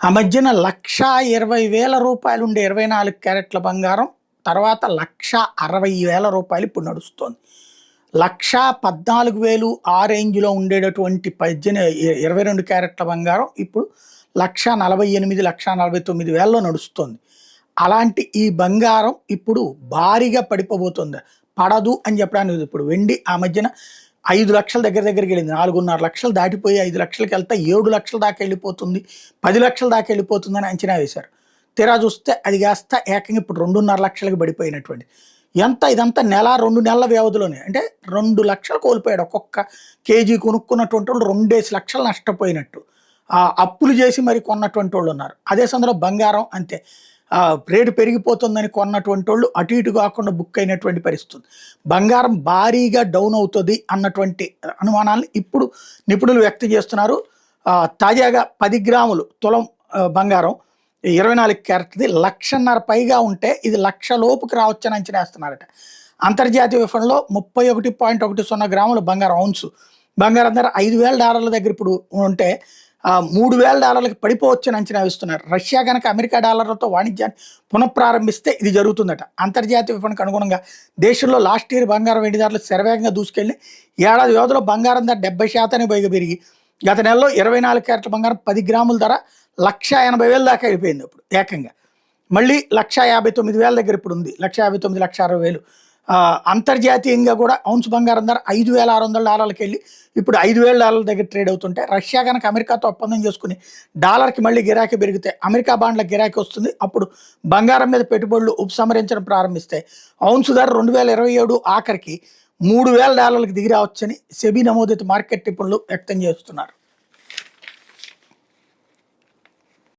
ఆ మధ్యన 1,20,000 ఉండే 24 క్యారెట్ల బంగారం తర్వాత 1,60,000 ఇప్పుడు నడుస్తోంది. 1,14,000 ఆ రేంజ్‌లో ఉండేటటువంటి 22 క్యారెట్ల బంగారం ఇప్పుడు 1,48,000, 1,49,000లో నడుస్తోంది. అలాంటి ఈ బంగారం ఇప్పుడు భారీగా పడిపోబోతుంది. పడదు అని చెప్పడానికి ఇప్పుడు వెండి ఆ మధ్యన 5,00,000 దగ్గరికి వెళ్ళింది. 4,500,000 దాటిపోయి 5,00,000కెళ్తే 7,00,000 దాకా వెళ్ళిపోతుంది. 10,00,000 దాకా వెళ్ళిపోతుందని అంచనా వేశారు. తీరా చూస్తే అది కాస్త ఏకంగా ఇప్పుడు 2,500,000కి పడిపోయినటువంటి. ఇదంతా నెల, 2 నెలల వ్యవధిలోనే. అంటే 2,00,000 కోల్పోయాడు. ఒక్కొక్క కేజీ కొనుక్కున్నటువంటి వాళ్ళు 2,00,000 నష్టపోయినట్టు. అప్పులు చేసి మరి కొన్నటువంటి వాళ్ళున్నారు. అదే సమయంలో బంగారం అంతే. రేటు పెరిగిపోతుందని కొన్నటువంటోళ్ళు అటు ఇటు కాకుండా బుక్ అయినటువంటి పరిస్థితి. బంగారం భారీగా డౌన్ అవుతది అన్నటువంటి అనుమానాలను ఇప్పుడు నిపుణులు వ్యక్తం చేస్తున్నారు. తాజాగా 10 గ్రాములు తులం బంగారం 24 క్యారెట్‌ది 1,50,000 పైగా ఉంటే ఇది 1,00,000 లోపుకి రావచ్చని అంచనా వేస్తున్నారట. అంతర్జాతీయ విపణిలో 31.10 గ్రాముల బంగారం ఔన్సు బంగారం ధర $5,000 దగ్గర ఇప్పుడు ఉంటే $3,000కి పడిపోవచ్చని అంచనా వేస్తున్నారు. రష్యా గనక అమెరికా డాలర్లతో వాణిజ్యాన్ని పునఃప్రారంభిస్తే ఇది జరుగుతుందట. అంతర్జాతీయ విపణికి అనుగుణంగా దేశంలో లాస్ట్ ఇయర్ బంగారం వెండి ధరలు శరవేగంగా దూసుకెళ్లి ఏడాది వ్యవధిలో బంగారం ధర 70% పైగా పెరిగి గత నెలలో 24 క్యారెట్ల బంగారం 10 గ్రాముల ధర 1,80,000 దాకా వెళ్ళిపోయింది. ఇప్పుడు ఏకంగా మళ్ళీ 1,59,000 దగ్గర ఇప్పుడు ఉంది. 1,59,000, 1,60,000. అంతర్జాతీయంగా కూడా ఔన్స్ బంగారం ధర $5,600కి వెళ్ళి ఇప్పుడు $5,000 దగ్గర ట్రేడ్ అవుతుంటే రష్యా కనుక అమెరికాతో ఒప్పందం చేసుకుని డాలర్కి మళ్ళీ గిరాకీ పెరిగితే అమెరికా బాండ్ల గిరాకీ వస్తుంది. అప్పుడు బంగారం మీద పెట్టుబడులు ఉపసంహరించడం ప్రారంభిస్తే ఔన్స్ ధర 2027 ఆఖరికి $3,000కి దిగి రావచ్చని సెబీ నమోదిత మార్కెట్ నిపుణులు వ్యక్తం చేస్తున్నారు.